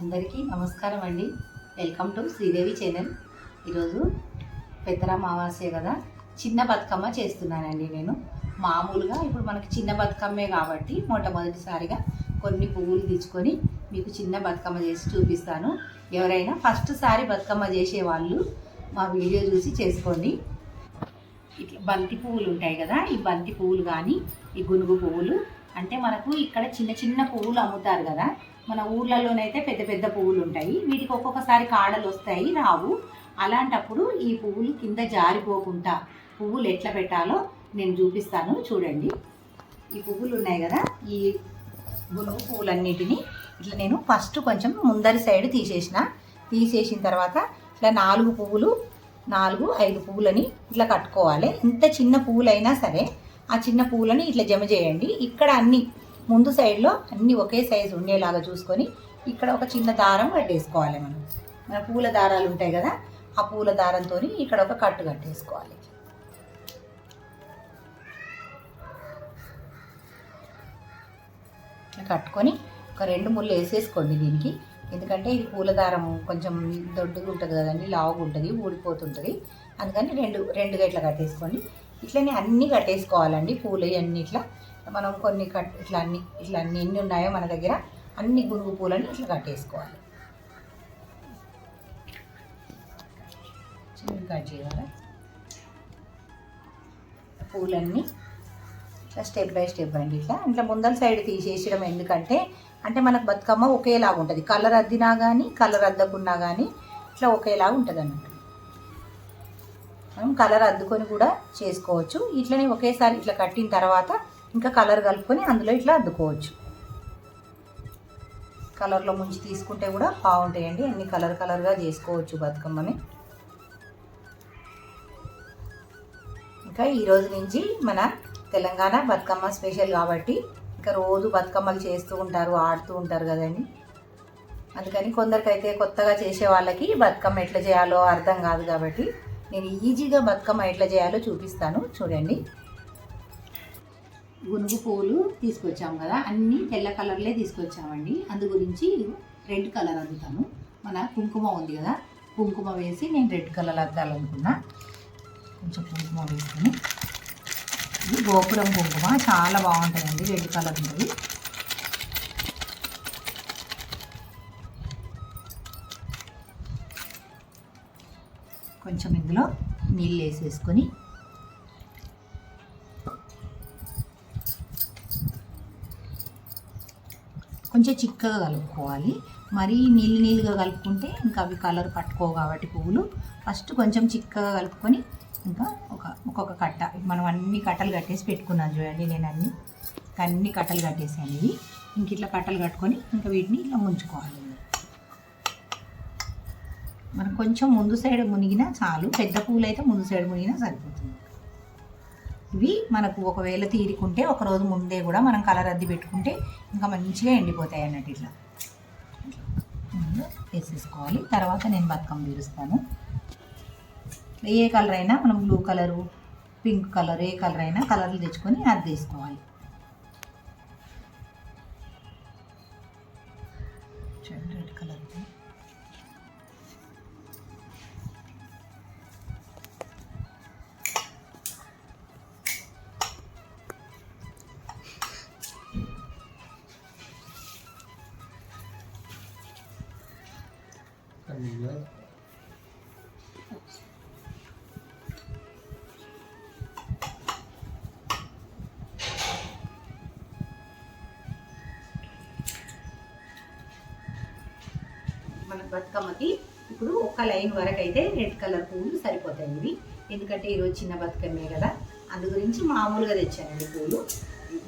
అందరికీ నమస్కారం అండి. Welcome to Sridevi channel. ఈరోజు పెద్దరా అమావాస్య కదా, చిన్న బతుకమ్మ చేస్తున్నానండి. నేను మామూలుగా ఇప్పుడు మనకి చిన్న బతుకమ్మే కాబట్టి మొట్టమొదటిసారిగా కొన్ని పువ్వులు తెచ్చుకొని మీకు చిన్న బతుకమ్మ చేసి చూపిస్తాను. ఎవరైనా ఫస్ట్ సారి బతుకమ్మ చేసేవాళ్ళు మా వీడియో చూసి చేసుకోండి. ఇట్లా బంతి పువ్వులు ఉంటాయి కదా, ఈ బంతి పువ్వులు కానీ ఈ గునుగు పువ్వులు అంటే మనకు ఇక్కడ చిన్న చిన్న పువ్వులు అమ్ముతారు కదా, మన ఊర్లలోనైతే పెద్ద పెద్ద పువ్వులు ఉంటాయి. వీటికి ఒక్కొక్కసారి కాడలు వస్తాయి, రావు. అలాంటప్పుడు ఈ పువ్వులు కింద జారిపోకుండా పువ్వులు ఎట్లా పెట్టాలో నేను చూపిస్తాను, చూడండి. ఈ పువ్వులు ఉన్నాయి కదా, ఈ గునుగు పువ్వులన్నిటినీ ఇట్లా నేను ఫస్ట్ కొంచెం ముందరి సైడ్ తీసేసిన తర్వాత ఇట్లా 4 పువ్వులు 4-5 పువ్వులని ఇట్లా కట్టుకోవాలి. ఇంత చిన్న పువ్వులైనా సరే ఆ చిన్న పువ్వులని ఇట్లా జమ చేయండి. ఇక్కడ అన్ని ముందు సైడ్లో అన్నీ ఒకే సైజు ఉండేలాగా చూసుకొని ఇక్కడ ఒక చిన్న దారం కట్టేసుకోవాలి. మన పూల దారాలు ఉంటాయి కదా, ఆ పూల దారంతో ఇక్కడ ఒక కట్టు కట్టేసుకోవాలి. కట్టుకొని ఒక 2 ముళ్ళు వేసేసుకోండి దీనికి. ఎందుకంటే ఇది పూల దారం కొంచెం దొడ్డుగా ఉంటుంది కదండి, లావుగా ఉంటుంది, ఊడిపోతుంటుంది. అందుకని రెండుగా ఇట్లా కట్టేసుకోండి. ఇట్లనే అన్నీ కట్టేసుకోవాలండి. పూలు అన్నీ ఇట్లా మనం కొన్ని ఇట్లా అన్నీ ఎన్ని ఉన్నాయో మన దగ్గర అన్ని గునుగు పూలని ఇట్లా కట్టేసుకోవాలి. చిన్న కట్ చేయాలి పూలన్నీ ఇట్లా స్టెప్ బై స్టెప్ అండి. ఇట్లా ముందల సైడ్ తీసేయడం ఎందుకంటే మనకు బతుకమ్మ ఒకేలాగా ఉంటుంది. కలర్ అద్దినా కానీ కలర్ అద్దకున్నా కానీ ఇట్లా ఒకేలాగా ఉంటుంది అన్నట్టు. మనం కలర్ అద్దుకొని కూడా చేసుకోవచ్చు. ఇట్లనే ఒకేసారి ఇట్లా కట్టిన తర్వాత ఇంకా కలర్ కలుపుకొని అందులో ఇట్లా అద్దుకోవచ్చు. కలర్లో ముంచి తీసుకుంటే కూడా బాగుంటాయండి. అన్ని కలర్గా చేసుకోవచ్చు బతుకమ్మని. ఇంకా ఈరోజు నుంచి మన తెలంగాణ బతుకమ్మ స్పెషల్ కాబట్టి ఇంకా రోజు బతుకమ్మలు చేస్తూ ఉంటారు, ఆడుతూ ఉంటారు కదండి. అందుకని కొందరికైతే కొత్తగా చేసే వాళ్ళకి బతుకమ్మ ఎట్లా చేయాలో అర్థం కాదు కాబట్టి నేను ఈజీగా బతుకమ్మ ఎట్లా చేయాలో చూపిస్తాను, చూడండి. గునుగు పువ్వులు తీసుకొచ్చాము కదా, అన్నీ తెల్ల కలర్లే తీసుకొచ్చామండి. అందు గురించి రెడ్ కలర్ అద్దుతాను. మన కుంకుమ ఉంది కదా, కుంకుమ వేసి నేను రెడ్ కలర్ అద్దాలనుకున్నా. కొంచెం కుంకుమ వేసుకొని, ఇది గోపురం కుంకుమ, చాలా బాగుంటుందండి, రెడ్ కలర్ ఉంటుంది. కొంచెం ఇందులో నీళ్ళు వేసేసుకొని కొంచెం చిక్కగా కలుపుకోవాలి. మరీ నీళ్ళుగా కలుపుకుంటే ఇంకా అవి కలర్ పట్టుకోవు కాబట్టి పువ్వులు ఫస్ట్ కొంచెం చిక్కగా కలుపుకొని ఇంకా ఒక్కొక్క కట్ట మనం అన్ని కట్టలు కట్టేసి పెట్టుకున్నాను చూడండి. నేను అన్ని కట్టలు కట్టేసాను. ఇవి ఇంక ఇట్లా కట్టలు కట్టుకొని ఇంకా వీటిని ఇట్లా ముంచుకోవాలి. మనం కొంచెం ముందు సైడ్ మునిగినా చాలు, పెద్ద పువ్వులు అయితే ముందు సైడ్ మునిగినా సరిపోతుంది. ఇవి మనకు ఒకవేళ తీరికుంటే ఒకరోజు ముందే కూడా మనం కలర్ అద్ది పెట్టుకుంటే ఇంకా మంచిగా ఎండిపోతాయి అన్నట్టు. ఇట్లా వేసేసుకోవాలి. తర్వాత నేను బతుకమ్మ తీరుస్తాను. ఏ కలర్ అయినా మనం బ్లూ కలరు, పింక్ కలర్, ఏ కలర్ అయినా కలర్లు తెచ్చుకొని అద్దేసుకోవాలి. రెడ్ కలర్ మన బతుకమ్మకి ఇప్పుడు ఒక లైన్ వరకు అయితే రెడ్ కలర్ పువ్వులు సరిపోతాయి ఇవి. ఎందుకంటే ఈరోజు చిన్న బతుకమ్మే కదా, అందు గురించి మామూలుగా తెచ్చానండి పూలు.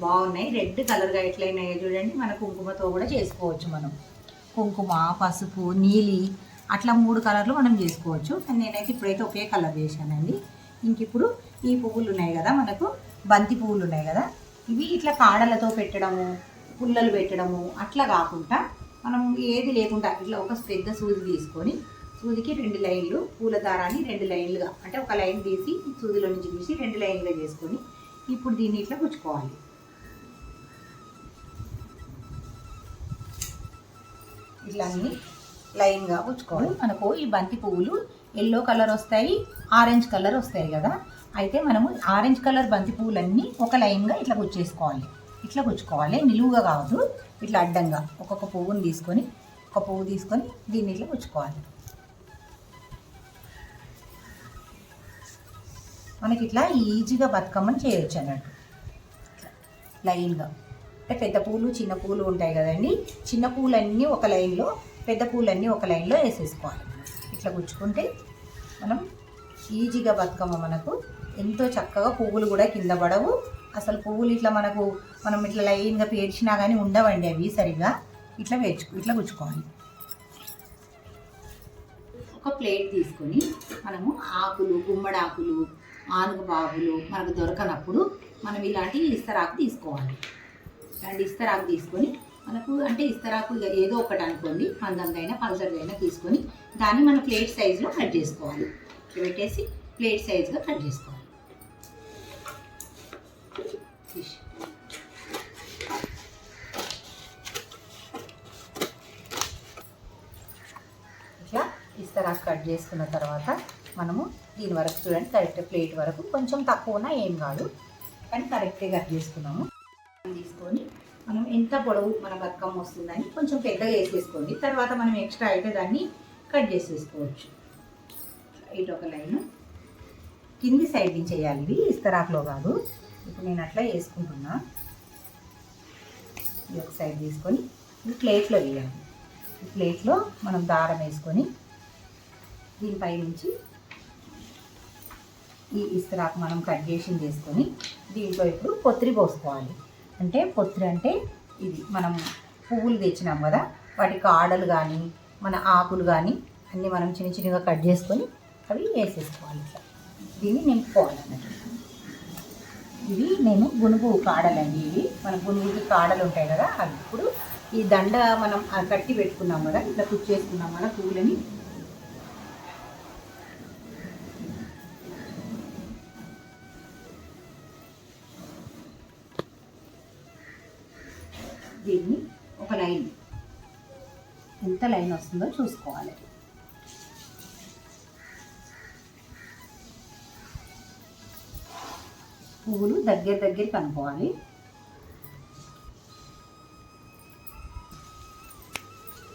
బాగున్నాయి, రెడ్ కలర్గా ఎట్లయినాయో చూడండి. మన కుంకుమతో కూడా చేసుకోవచ్చు. మనం కుంకుమ, పసుపు, నీలి అట్లా 3 కలర్లు మనం చేసుకోవచ్చు. కానీ నేనైతే ఇప్పుడైతే ఒకే కలర్ చేశానండి. ఇంక ఇప్పుడు ఈ పువ్వులు ఉన్నాయి కదా, మనకు బంతి పువ్వులు ఉన్నాయి కదా, ఇవి ఇట్లా కాడలతో పెట్టడము, పుల్లలు పెట్టడము అట్లా కాకుండా మనం ఏది లేకుండా ఇట్లా ఒక పెద్ద సూది తీసుకొని సూదికి 2 లైన్లు పూల దారాన్ని 2 లైన్లుగా అంటే ఒక లైన్ తీసి సూదిలో నుంచి తీసి 2 లైన్లుగా చేసుకొని ఇప్పుడు దీన్ని ఇట్లా గుచ్చుకోవాలి. ఇట్లా అన్నీ లైన్గా గుచ్చుకోవాలి. మనకు ఈ బంతి పువ్వులు ఎల్లో కలర్ వస్తాయి, ఆరెంజ్ కలర్ వస్తాయి కదా. అయితే మనము ఆరెంజ్ కలర్ బంతి పువ్వులన్నీ ఒక లైన్గా ఇట్లా గుచ్చేసుకోవాలి. ఇట్లా గుచ్చుకోవాలి, నిలువుగా కావద్దు, ఇట్లా అడ్డంగా ఒక్కొక్క పువ్వుని తీసుకొని ఒక పువ్వు తీసుకొని దీన్ని ఇట్లా గుచ్చుకోవాలి. మనకి ఇట్లా ఈజీగా బతుకమ్మని చేయొచ్చు అన్నట్టు. లైన్గా అంటే పెద్ద పూలు చిన్న పూలు ఉంటాయి కదండి, చిన్న పూలన్నీ ఒక లైన్లో, పెద్ద పూలన్నీ ఒక లైన్లో వేసేసుకోవాలి. ఇట్లా గుచ్చుకుంటే మనం ఈజీగా బతుకమ్మ మనకు ఎంతో చక్కగా పువ్వులు కూడా కింద పడవు. అసలు పువ్వులు ఇట్లా మనం ఇట్లా లైన్గా పేర్చినా కానీ ఉండవండి అవి సరిగా. ఇట్లా గుచ్చుకోవాలి. ఒక ప్లేట్ తీసుకొని మనము ఆకులు, గుమ్మడాకులు, ఆనుగు బాగులు మనకు దొరకనప్పుడు మనం ఇలాంటి ఇస్తరాకు తీసుకోవాలి. ఇలాంటి ఇస్తరాకు తీసుకొని మనకు అంటే ఇస్తరాకు ఏదో ఒకటి అనుకోండి, మందందైనా పల్చడిదైనా తీసుకొని దాన్ని మన ప్లేట్ సైజులో కట్ చేసుకోవాలి. పెట్టేసి ప్లేట్ సైజుగా కట్ చేసుకోవాలి. ఇట్లా ఇస్తరాకు కట్ చేసుకున్న తర్వాత మనము దీని వరకు చూడండి, కరెక్ట్ ప్లేట్ వరకు కొంచెం తక్కువనా ఏం కాదు, కానీ కరెక్ట్గా కట్ చేసుకున్నాము. తీసుకొని మనం ఎంత పొడవు మన బతుకమ్మ వస్తుందని కొంచెం పెద్దగా వేసేసుకోండి. తర్వాత మనం ఎక్స్ట్రా అయితే దాన్ని కట్ చేసేసుకోవచ్చు. ఇటు ఒక లైన్ కింది సైడ్ నుంచి వేయాలి, ఇవి ఇస్తరాకులో కాదు. ఇప్పుడు నేను అట్లా వేసుకుంటున్నా. ఈ ఒక సైడ్ తీసుకొని ఈ ప్లేట్లో వేయాలి. ఈ ప్లేట్లో మనం దారం వేసుకొని దీనిపై నుంచి ఈ ఇస్తరాకు మనం కట్ చేసి చేసుకొని దీంట్లో ఇప్పుడు పొత్తిరి పోసుకోవాలి. అంటే పొత్తిరి అంటే ఇది మనం పువ్వులు తెచ్చినాం కదా, వాటి కాడలు కానీ మన ఆకులు కానీ అన్నీ మనం చిన్న చిన్నగా కట్ చేసుకొని అవి వేసేసుకోవాలి. ఇట్లా దీన్ని నింపుకోవాలన్నట్టు. ఇవి నేను గునుగు కాడలండి, ఇవి మన గునుగుకి కాడలు ఉంటాయి కదా అవి. ఇప్పుడు ఈ దండ మనం కట్టి పెట్టుకున్నాం కదా, ఇట్లా కుచ్చేసుకున్నాం కదా పువ్వులని. దీన్ని ఒక లైన్ ఎంత లైన్ వస్తుందో చూసుకోవాలి. పువ్వులు దగ్గరికి అనుకోవాలి.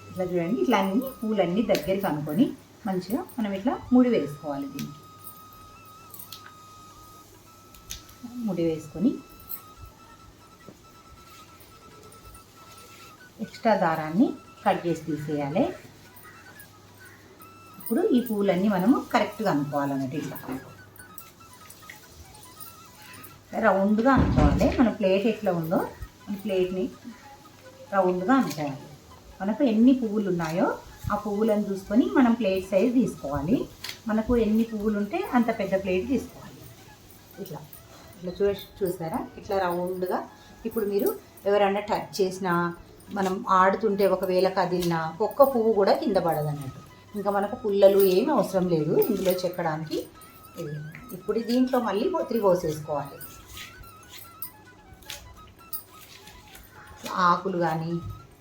ఇట్లా చూడండి, ఇట్లా అన్ని పువ్వులన్నీ దగ్గరికి అనుకొని మంచిగా మనం ఇట్లా ముడి వేసుకోవాలి. దీనికి ముడి వేసుకొని ఎక్స్ట్రా దారాన్ని కట్ చేసి తీసేయాలి. ఇప్పుడు ఈ పువ్వులన్నీ మనము కరెక్ట్గా అనుకోవాలన్నట్టు. ఇట్లా రౌండ్గా అనుకోవాలి. మన ప్లేట్ ఎట్లా ఉందో మన ప్లేట్ని రౌండ్గా అనుకోవాలి. మనకు ఎన్ని పువ్వులు ఉన్నాయో ఆ పువ్వులను చూసుకొని మనం ప్లేట్ సైజ్ తీసుకోవాలి. మనకు ఎన్ని పువ్వులు ఉంటే అంత పెద్ద ప్లేట్ తీసుకోవాలి. ఇట్లా ఇట్లా చూసారా, ఇట్లా రౌండ్గా. ఇప్పుడు మీరు ఎవరైనా టచ్ చేసినా, మనం ఆడుతుంటే ఒకవేళ కదిలినా ఒక్క పువ్వు కూడా కింద పడదు అన్నట్టు. ఇంకా మనకు పుల్లలు ఏమీ అవసరం లేదు ఇందులో చెక్కడానికి. ఇప్పుడు దీంట్లో మళ్ళీ పొత్తిరి పోసేసుకోవాలి. ఆకులు కానీ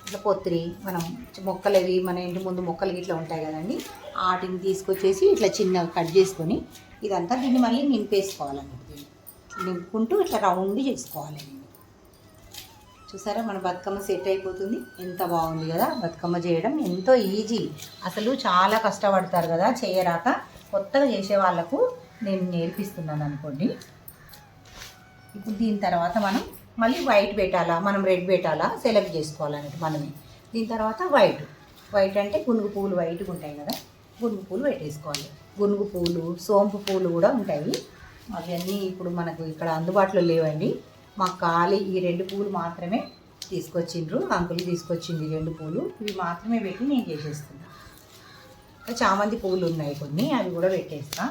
ఇట్లా పొత్తిరి మనం మొక్కలు అవి మన ఇంటి ముందు మొక్కలు ఇట్లా ఉంటాయి కదండి, వాటిని తీసుకొచ్చేసి ఇట్లా చిన్నగా కట్ చేసుకొని ఇదంతా దీన్ని మళ్ళీ నింపేసుకోవాలన్నట్టు. నింపుకుంటూ ఇట్లా రౌండ్ చేసుకోవాలి. చూసారా, మన బతుకమ్మ సెట్ అయిపోతుంది. ఎంత బాగుంది కదా. బతుకమ్మ చేయడం ఎంతో ఈజీ. అసలు చాలా కష్టపడతారు కదా చేయరాక. కొత్తగా చేసే వాళ్ళకు నేను నేర్పిస్తున్నాను అనుకోండి. ఇప్పుడు దీని తర్వాత మనం మళ్ళీ వైట్ పెట్టాలా, మనం రెడ్ పెట్టాలా సెలెక్ట్ చేసుకోవాలన్నట్టు మనమే. దీని తర్వాత వైట్ అంటే గునుగు పువ్వులు వైట్గా ఉంటాయి కదా, గునుగు పూలు పెట్టేసుకోవాలి. గునుగు పూలు, సోంపు పూలు కూడా ఉంటాయి. అవన్నీ ఇప్పుడు మనకు ఇక్కడ అందుబాటులో లేవండి. మాకు ఖాళీ ఈ 2 పూలు మాత్రమే తీసుకొచ్చిండ్రు, అంకులు తీసుకొచ్చింది 2 పూలు. ఇవి మాత్రమే పెట్టి నేను చేసేస్తున్నా. చామంతి పూలు ఉన్నాయి కొన్ని, అవి కూడా పెట్టేస్తా.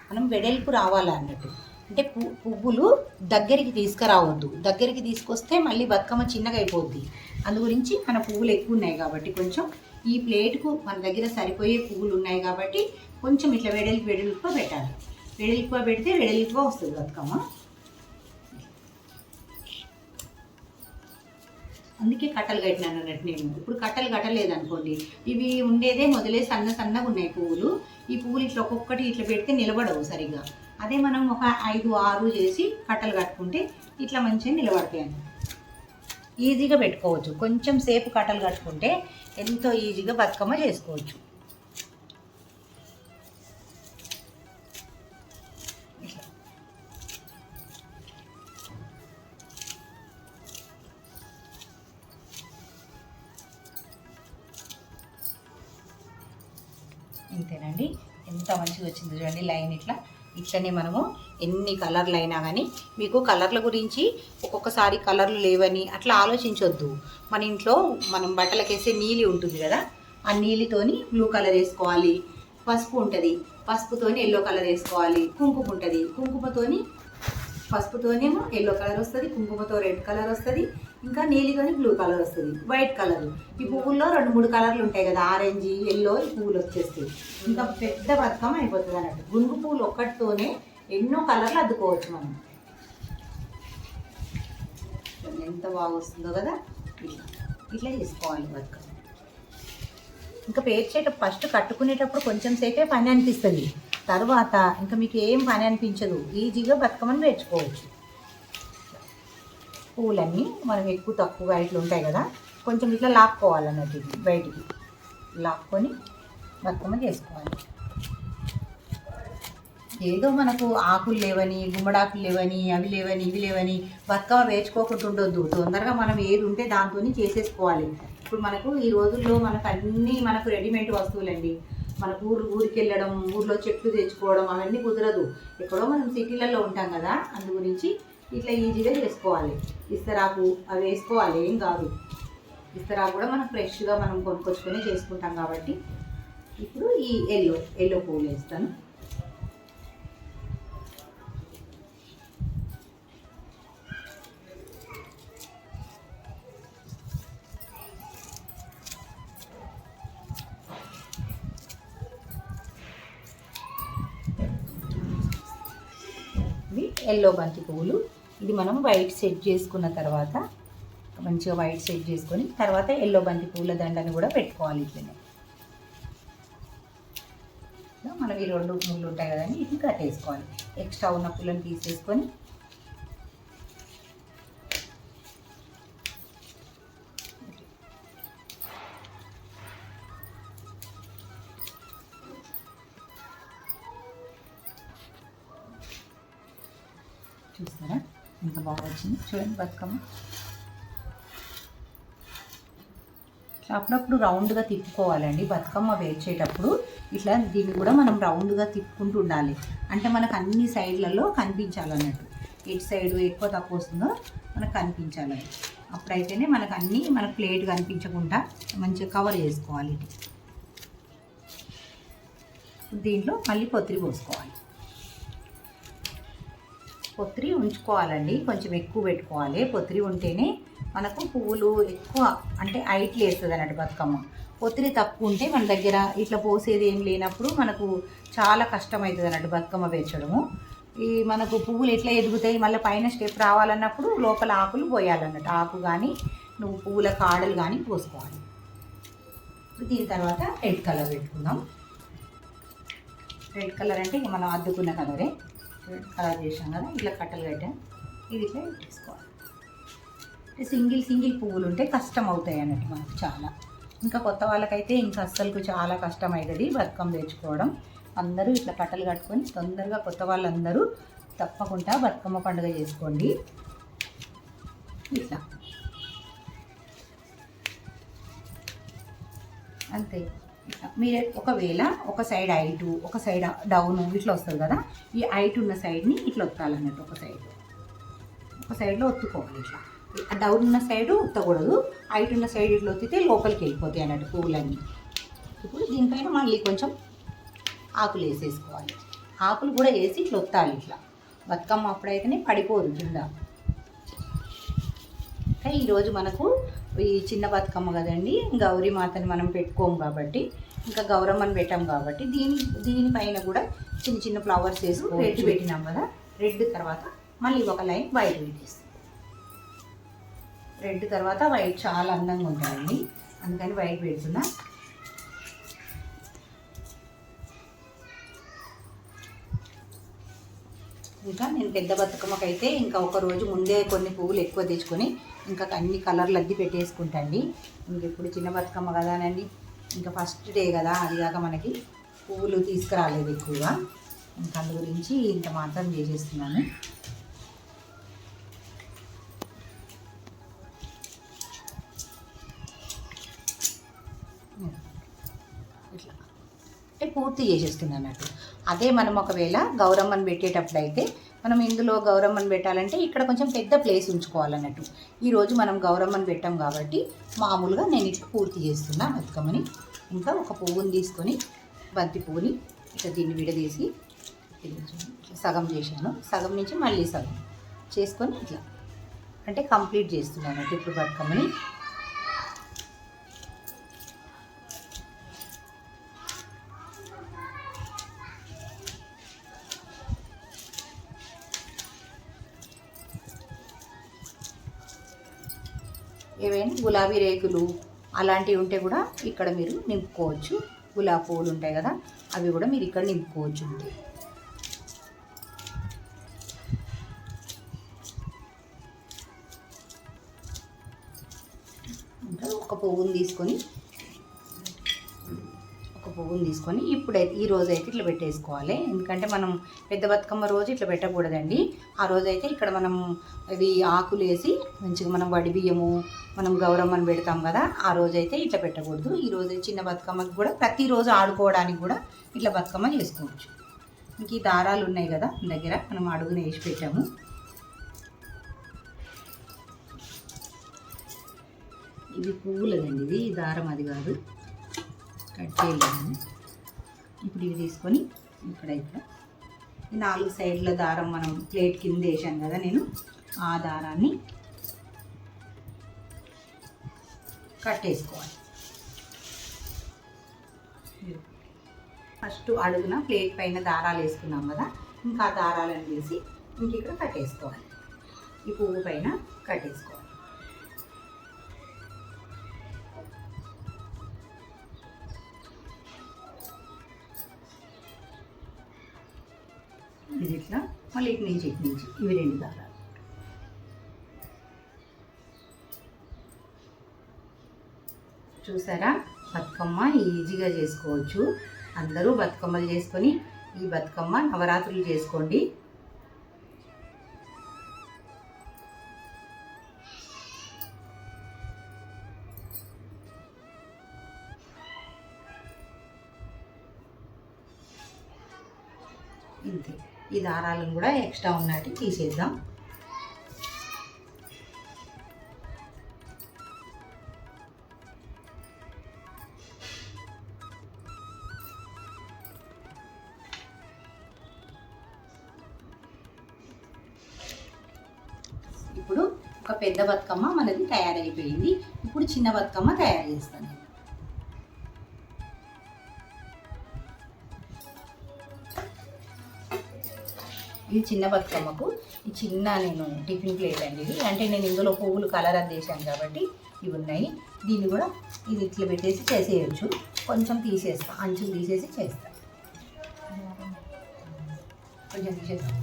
మనం వెడల్పు రావాలన్నట్టు. అంటే పువ్వులు దగ్గరికి తీసుకురావద్దు. దగ్గరికి తీసుకొస్తే మళ్ళీ బతుకమ్మ చిన్నగా అయిపోద్ది. అందు గురించి మన పువ్వులు ఎక్కువ ఉన్నాయి కాబట్టి కొంచెం ఈ ప్లేట్కు మన దగ్గర సరిపోయే పువ్వులు ఉన్నాయి కాబట్టి కొంచెం ఇట్లా వెడల్పుగా పెట్టాలి. వెడల్పుగా పెడితే వెడల్పుగా వస్తుంది బతుకమ్మ. అందుకే కట్టలు కట్టినాను అన్నట్టు నేను. ఇప్పుడు కట్టలు కట్టలేదు అనుకోండి, ఇవి ఉండేదే మొదలే సన్నగా ఉన్నాయి పువ్వులు. ఈ పువ్వులు ఇట్లా ఒక్కొక్కటి ఇట్లా పెడితే నిలబడవు సరిగ్గా. అదే మనం ఒక 5, 6 చేసి కట్టలు కట్టుకుంటే ఇట్లా మంచిగా నిలబడతాయి. ఈజీగా పెట్టుకోవచ్చు. కొంచెం సేపు కట్టలు కట్టుకుంటే ఎంతో ఈజీగా బతుకమ్మ చేసుకోవచ్చు. ఇంతేనండి, ఎంత మంచిగా వచ్చింది చూడండి లైన్. ఇట్లనే మనము ఎన్ని కలర్లు అయినా కానీ, మీకు కలర్ల గురించి ఒక్కొక్కసారి కలర్లు లేవని అట్లా ఆలోచించొద్దు. మన ఇంట్లో మనం బట్టలకేసే నీలి ఉంటుంది కదా, ఆ నీలితోని బ్లూ కలర్ వేసుకోవాలి. పసుపు ఉంటుంది, పసుపుతోని ఎల్లో కలర్ వేసుకోవాలి. కుంకుమ ఉంటుంది, కుంకుమతోని పసుపుతోనేమో ఎల్లో కలర్ వస్తుంది, కుంకుమతో రెడ్ కలర్ వస్తుంది, ఇంకా నీలితోని బ్లూ కలర్ వస్తుంది, వైట్ కలర్. ఈ పువ్వుల్లో 2-3 కలర్లు ఉంటాయి కదా, ఆరెంజ్, ఎల్లో. ఈ పువ్వులు వచ్చేస్తాయి. ఇంకా పెద్ద బతుకమ్మ అయిపోతుంది అన్నట్టు. గునుగు పువ్వులు ఒక్కటితోనే ఎన్నో కలర్లు అద్దుకోవచ్చు మనం. ఎంత బాగా వస్తుందో కదా. ఇట్లా చేసుకోవాలి బతుకమ్మ. ఇంకా పేర్చేటప్పుడు ఫస్ట్ కట్టుకునేటప్పుడు కొంచెం సేపే పని అనిపిస్తుంది, తర్వాత ఇంకా మీకు ఏం పని అనిపించదు. ఈజీగా బతుకమ్మని పేర్చుకోవచ్చు. పువ్వులన్నీ మనం ఎక్కువ తక్కువగా ఇట్లా ఉంటాయి కదా, కొంచెం ఇట్లా లాక్కోవాలన్నట్టు. ఇది బయటికి లాక్కొని బతుకమ్మ చేసుకోవాలి. ఏదో మనకు ఆకులు లేవని, గుమ్మడాకులు లేవని, అవి లేవని, ఇవి లేవని బతుకమ్మ వేసుకోకుండా ఉండొద్దు. తొందరగా మనం ఏది ఉంటే దాంతో చేసేసుకోవాలి. ఇప్పుడు మనకు ఈ రోజుల్లో మనకు అన్నీ మనకు రెడీమేడ్ వస్తువులండి. మనకు ఊరికి వెళ్ళడం, ఊర్లో చెట్లు తెచ్చుకోవడం అవన్నీ కుదరదు. ఎక్కడో మనం సిటీలలో ఉంటాం కదా, అందు గురించి ఇట్లా ఈజీగా చేసుకోవాలి. ఇస్తరాకు అవి వేసుకోవాలి, ఏం కాదు. ఇస్తరాకు కూడా మనం ఫ్రెష్గా మనం కొనుక్కొచ్చుకొని చేసుకుంటాం కాబట్టి. ఇప్పుడు ఈ ఎల్లో పువ్వులు వేస్తాను. ఇవి ఎల్లో బంతి పువ్వులు. ఇది మనం వైట్ సెట్ చేసుకున్న తర్వాత, మంచిగా వైట్ సెట్ చేసుకొని తర్వాత ఎల్లో బంతి పువ్వుల దండని కూడా పెట్టుకోవాలి. ఇట్లనే మనం ఈ 2 పువ్వులు ఉంటాయి కదండి, ఇవి కట్టేసుకోవాలి. ఎక్స్ట్రా ఉన్న పువ్వులను తీసేసుకొని చూస్తారా ఎంత బాగా వచ్చింది చూడండి బతుకమ్మ. అప్పుడప్పుడు రౌండ్గా తిప్పుకోవాలండి బతుకమ్మ వేర్చేటప్పుడు. ఇట్లా దీన్ని కూడా మనం రౌండ్గా తిప్పుకుంటూ ఉండాలి. అంటే మనకు అన్ని సైడ్లలో కనిపించాలన్నట్టు. ఎటు సైడ్ ఎక్కువ తక్కువ వస్తుందో మనకు కనిపించాలని. అప్పుడైతేనే మనకు అన్నీ మన ప్లేట్ కనిపించకుండా మంచిగా కవర్ చేసుకోవాలి. దీంట్లో మళ్ళీ పొత్తిరి పోసుకోవాలి. పొత్తిరి ఉంచుకోవాలండి, కొంచెం ఎక్కువ పెట్టుకోవాలి. పొత్తిరి ఉంటేనే మనకు పువ్వులు ఎక్కువ అంటే హైట్ లేస్తుంది అన్నట్టు బతుకమ్మ. పొత్తిరి తక్కువ ఉంటే మన దగ్గర ఇట్లా పోసేది ఏం లేనప్పుడు మనకు చాలా కష్టమవుతుంది అన్నట్టు బతుకమ్మ పేర్చడము. ఈ మనకు పువ్వులు ఎట్లా ఎదుగుతాయి, మళ్ళీ పైన స్టెప్ రావాలన్నప్పుడు లోపల ఆకులు పోయాలన్నట్టు. ఆకు కానీ నువ్వు పువ్వుల కాడలు కానీ పోసుకోవాలి. దీని తర్వాత రెడ్ కలర్ పెట్టుకుందాం. రెడ్ కలర్ అంటే ఇక మనం అద్దుకున్న కలరే. రెడ్ కలర్ చేసాం కదా, ఇట్లా కట్టలు కట్టాం. ఇది ఇట్లా తీసుకోవాలి. సింగిల్ పువ్వులు ఉంటే కష్టం అవుతాయి అన్నట్టు మనకు చాలా. ఇంకా కొత్త వాళ్ళకైతే ఇంకా అస్సలు చాలా కష్టం అవుతుంది బతుకమ్మ తెచ్చుకోవడం. అందరూ ఇట్లా కట్టలు కట్టుకొని తొందరగా కొత్త వాళ్ళందరూ తప్పకుండా బతుకమ్మ పండుగ చేసుకోండి. ఇట్లా అంతే. మీరు ఒకవేళ ఒక సైడ్ హైటు ఒక సైడ్ డౌన్ ఇట్లా వస్తుంది కదా, ఈ హైట్ ఉన్న సైడ్ని ఇట్లా ఒత్తాలన్నట్టు. ఒక సైడ్లో ఒత్తుకోవాలి. ఇట్లా డౌన్ ఉన్న సైడు ఒత్తకూడదు, హైట్ ఉన్న సైడ్ ఇట్లా ఒత్తితే లోపలికి వెళ్ళిపోతాయి అన్నట్టు పువ్వులన్నీ. ఇప్పుడు దీనిపైన మళ్ళీ కొంచెం ఆకులు వేసేసుకోవాలి. ఆకులు కూడా వేసి ఇట్లా ఒత్తాలి. ఇట్లా బతుకమ్మ అప్పుడైతేనే పడిపోదు కింద. కానీ ఈరోజు మనకు ఈ చిన్న బతుకమ్మ కదండి, గౌరీ మాతని మనం పెట్టుకోము కాబట్టి, ఇంకా గౌరమ్మని పెట్టాం కాబట్టి దీనిపైన కూడా చిన్న ఫ్లవర్స్ వేసి రెడ్ పెట్టినాం కదా. రెడ్ తర్వాత మళ్ళీ ఒక లైన్ వైట్ పెట్టేస్తాం. రెడ్ తర్వాత వైట్ చాలా అందంగా ఉంటాయండి, అందుకని వైట్ పెడుతున్నా. ఇంకా నేను పెద్ద బతుకమ్మకైతే ఇంకా ఒక రోజు ముందే కొన్ని పువ్వులు ఎక్కువ తెచ్చుకొని ఇంకా అన్ని కలర్లు అద్ది పెట్టేసుకుంటాండి. ఇంకెప్పుడు చిన్న బతుకమ్మ కదానండి, ఇంకా ఫస్ట్ డే కదా, అది కాక మనకి పువ్వులు తీసుకురాలేదు ఎక్కువగా, ఇంకా అందు గురించి ఇంత మాత్రం చేసేస్తున్నాను. ఇట్లా అంటే పూర్తి చేసేస్తున్నాను అన్నట్టు. అదే మనం ఒకవేళ గౌరమ్మని పెట్టేటప్పుడు అయితే మనం ఇందులో గౌరమ్మని పెట్టాలంటే ఇక్కడ కొంచెం పెద్ద ప్లేస్ ఉంచుకోవాలన్నట్టు. ఈరోజు మనం గౌరమ్మని పెట్టాం కాబట్టి మామూలుగా నేను ఇట్లా పూర్తి చేస్తున్నా బతుకమ్మని. ఇంకా ఒక పువ్వుని తీసుకొని బంతి పువ్వుని ఇట్లా దీన్ని విడదీసి సగం చేశాను, సగం నుంచి మళ్ళీ సగం చేసుకొని ఇట్లా అంటే కంప్లీట్ చేస్తున్నాను అన్నట్టు ఇప్పుడు బతుకమ్మని. ఏవైనా గులాబీ రేకులు అలాంటివి ఉంటే కూడా ఇక్కడ మీరు నింపుకోవచ్చు. గులాబీ పువ్వులు ఉంటాయి కదా, అవి కూడా మీరు ఇక్కడ నింపుకోవచ్చు. ఇంకా ఒక పువ్వుని తీసుకొని ఇప్పుడైతే ఈ రోజు అయితే ఇట్లా పెట్టేసుకోవాలి. ఎందుకంటే మనం పెద్ద బతుకమ్మ రోజు ఇట్లా పెట్టకూడదండి. ఆ రోజైతే ఇక్కడ మనం ఇవి ఆకులు వేసి మంచిగా మనం వడి బియ్యము మనం గౌరమ్మని పెడతాం కదా, ఆ రోజైతే ఇట్లా పెట్టకూడదు. ఈ రోజు చిన్న బతుకమ్మకి కూడా ప్రతిరోజు ఆడుకోవడానికి కూడా ఇట్లా బతుకమ్మ చేసుకోవచ్చు. ఇంక ఈ దారాలు ఉన్నాయి కదా దగ్గర, మనం అడుగున వేసి పెట్టాము. ఇది పువ్వులదండి, ఇది దారం అది కాదు, కట్ చేయలేము. ఇప్పుడు ఇవి తీసుకొని ఇక్కడ 4 సైడ్ల దారం మనం ప్లేట్ కింద వేసాను కదా నేను, ఆ దారాన్ని కట్టేసుకోవాలి. ఫస్ట్ అడుగున ప్లేట్ పైన దారాలు వేసుకున్నాం కదా, ఇంకా ఆ దారాలను తీసి ఇంక ఇక్కడ కట్టేసుకోవాలి. ఈ పువ్వు పైన కట్టేసుకోవాలి. ఇది ఇట్లా మళ్ళీ ఇటు నుంచి ఇవి 2 దారాలు. చూసారా, బతుకమ్మ ఈజీగా చేసుకోవచ్చు. అందరూ బతుకమ్మలు చేసుకొని ఈ బతుకమ్మ నవరాత్రులు చేసుకోండి. ఇంతే, ఈ దారాలను కూడా ఎక్స్ట్రా ఉన్నట్టు తీసేద్దాం. ఇప్పుడు ఒక పెద్ద బతుకమ్మ మనది తయారైపోయింది. ఇప్పుడు చిన్న బతుకమ్మ తయారు చేస్తాను. ఇది చిన్న బతుకమ్మకు ఈ చిన్న నేను టిఫిన్ ప్లేట్ అండి ఇది. అంటే నేను ఇందులో పువ్వులు కలర్ అందేసాను కాబట్టి ఇవి ఉన్నాయి. దీన్ని కూడా ఇది ఇట్లా పెట్టేసి చేసేయచ్చు. కొంచెం తీసేస్తా, అంచులు తీసేసి చేస్తా. కొంచెం తీసేస్తా.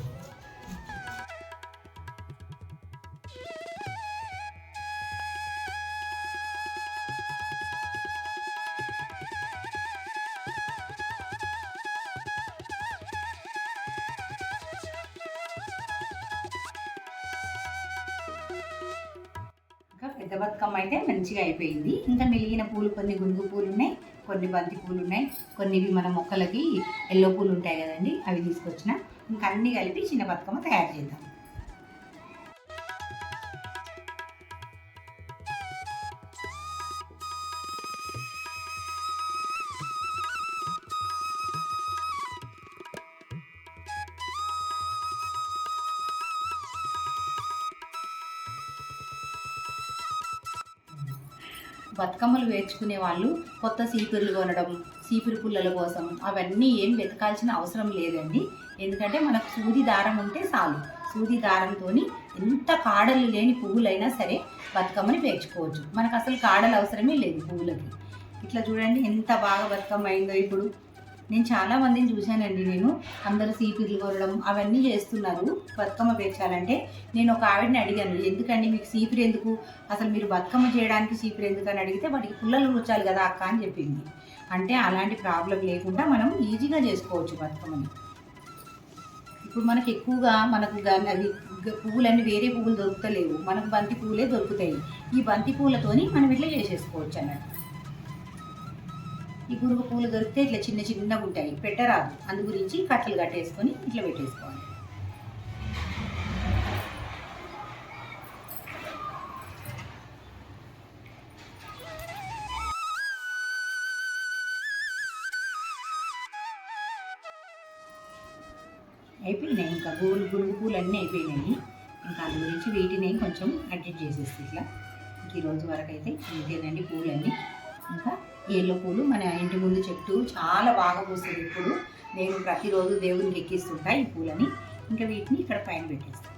పెద్ద బతుకమ్మ అయితే మంచిగా అయిపోయింది. ఇంకా మిగిలిన పూలు కొన్ని గునుగు పూలు ఉన్నాయి, కొన్ని బంతి పూలు ఉన్నాయి, కొన్ని మన మొక్కలకి ఎల్లో పూలు ఉంటాయి కదండి, అవి తీసుకొచ్చిన. ఇంకా అన్నీ కలిపి చిన్న బతుకమ్మ తయారు చేద్దాం. బతుకమ్మలు వేర్చుకునే వాళ్ళు కొత్త సీపుర్లు కొనడం, సీపురు పుల్లల కోసం అవన్నీ ఏం వెతకాల్సిన అవసరం లేదండి. ఎందుకంటే మనకు సూది దారం ఉంటే చాలు. సూది దారంతో ఎంత కాడలు లేని పువ్వులైనా సరే బతుకమ్మని పేర్చుకోవచ్చు. మనకు అసలు కాడలు అవసరమే లేదు పువ్వులకి. ఇట్లా చూడండి ఎంత బాగా బతుకమ్మ అయిందో. ఇప్పుడు నేను చాలా మందిని చూశానండి. అందరూ సీపీర్లు కొనడం అవన్నీ చేస్తున్నారు బతుకమ్మ పేర్చాలంటే. నేను ఒక ఆవిడని అడిగాను, ఎందుకండి మీకు సీపీరు ఎందుకు, అసలు మీరు బతుకమ్మ చేయడానికి సీపీరు ఎందుకు అని అడిగితే, వాటికి పుల్లలు కూర్చాలి కదా అక్క అని చెప్పింది. అంటే అలాంటి ప్రాబ్లం లేకుండా మనం ఈజీగా చేసుకోవచ్చు బతుకమ్మని. ఇప్పుడు మనకి ఎక్కువగా అవి పువ్వులన్నీ వేరే పువ్వులు దొరుకుతలేవు, మనకు బంతి పువ్వులే దొరుకుతాయి. ఈ బంతి పువ్వులతోని మనం ఇట్లా చేసేసుకోవచ్చు అన్నట్టు. ఈ గురుగు పువ్వులు దొరికితే ఇట్లా చిన్న చిన్నగా ఉంటాయి, పెట్టరాదు. అందు గురించి కట్టలు కట్టేసుకొని ఇట్లా పెట్టేసుకోవాలి. అయిపోయినాయి, ఇంకా గురుగు పూలు అన్నీ అయిపోయినాయి. ఇంకా అందు గురించి వీటిని కొంచెం అడ్జస్ట్ చేసేసి ఇట్లా ఈ రోజు వరకు అయితే ఇంతేనండి పూలన్నీ. ఇంకా ఏళ్ళ పూలు మన ఇంటి ముందు చెట్టు చాలా బాగా పూస్తుంది. ఇప్పుడు నేను ప్రతిరోజు దేవునికి ఎక్కిస్తుంటా ఈ పూలని. ఇంకా వీటిని ఇక్కడ పైన పెట్టేస్తాను.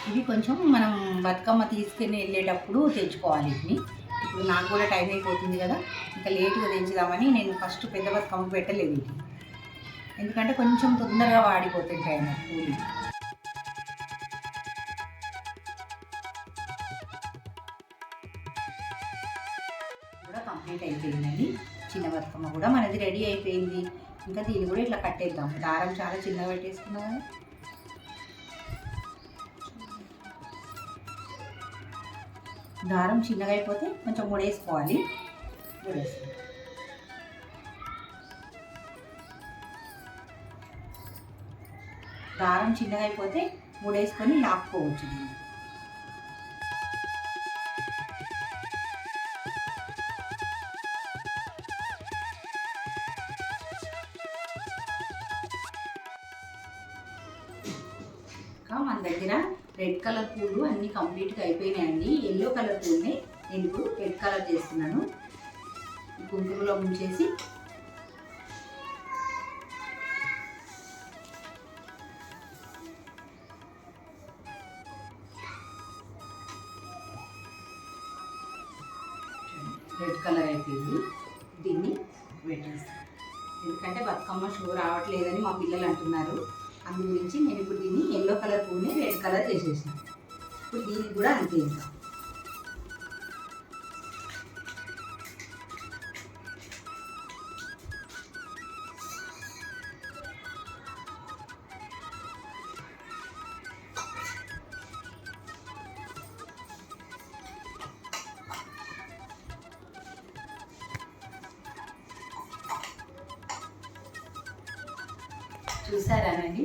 ఇవి కొంచెం మనం బతుకమ్మ తీసుకుని వెళ్ళేటప్పుడు తెచ్చుకోవాలి వీటిని. ఇప్పుడు నాకు కూడా టైం అయిపోతుంది కదా, ఇంకా లేటుగా తెంచుదామని నేను ఫస్ట్ పెద్ద బతుకమ్మ పెట్టలేదు వీటిని. ఎందుకంటే కొంచెం తొందరగా వాడిపోతుంటాయి అన్నమాట పూలు. కూడా కంప్లీట్ అయిపోయిందండి. చిన్న బతుకమ్మ కూడా మనది రెడీ అయిపోయింది. ఇంకా దీన్ని కూడా ఇట్లా కట్టేద్దాం. దారం చాలా చిన్నగా పెట్టేసుకున్నాం కదా. దారం చిన్నగా అయిపోతే కొంచెం ముడేసుకోవాలి. దారం చిన్నగా అయిపోతే ముడేసుకొని లాక్కోవచ్చు. మన దగ్గర రెడ్ కలర్ పూలు అన్నీ కంప్లీట్గా అయిపోయినాయండి. ఎల్లో కలర్ పూలని నేను ఇప్పుడు రెడ్ కలర్ చేస్తున్నాను. కుంకుమలో ముంచేసి రెడ్ కలర్ అయిపోయింది. దీన్ని పెట్టేస్తాను. ఎందుకంటే బతుకమ్మ షో రావట్లేదని మా పిల్లలు అంటున్నారు. అందు గురించి నేను ఇప్పుడు దీన్ని ఎల్లో కలర్ పూని రెడ్ కలర్ చేసేసాను. ఇప్పుడు దీనికి కూడా అంతే. ఇంకా చూసారానండి,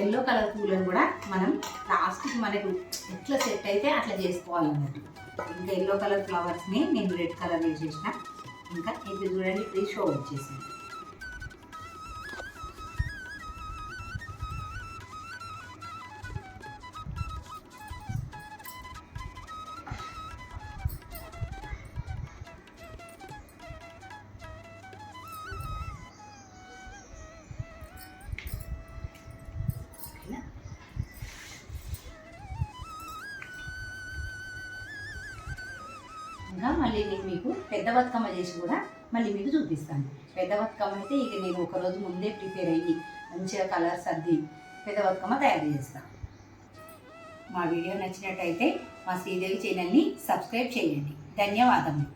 ఎల్లో కలర్ పూలను కూడా మనం లాస్ట్కి మనకు ఎట్లా సెట్ అయితే అట్లా చేసుకోవాలన్నట్టు. ఇంకా ఎల్లో కలర్ ఫ్లవర్స్ని నేను రెడ్ కలర్ వేసేసిన. ఇంకా ఇది చూడండి, ఫ్రీ షో వచ్చేసింది. ఇంకా మళ్ళీ నేను మీకు పెద్ద బతుకమ్మ చేసి కూడా మళ్ళీ మీకు చూపిస్తాను. పెద్ద బతుకమ్మ అయితే ఇక నేను ఒకరోజు ముందే ప్రిపేర్ అయ్యి మంచిగా కలర్స్ అద్ది పెద్ద బతుకమ్మ తయారు చేస్తాను. మా వీడియో నచ్చినట్టయితే మా శ్రీదేవి ఛానల్ని సబ్స్క్రైబ్ చేయండి. ధన్యవాదములు.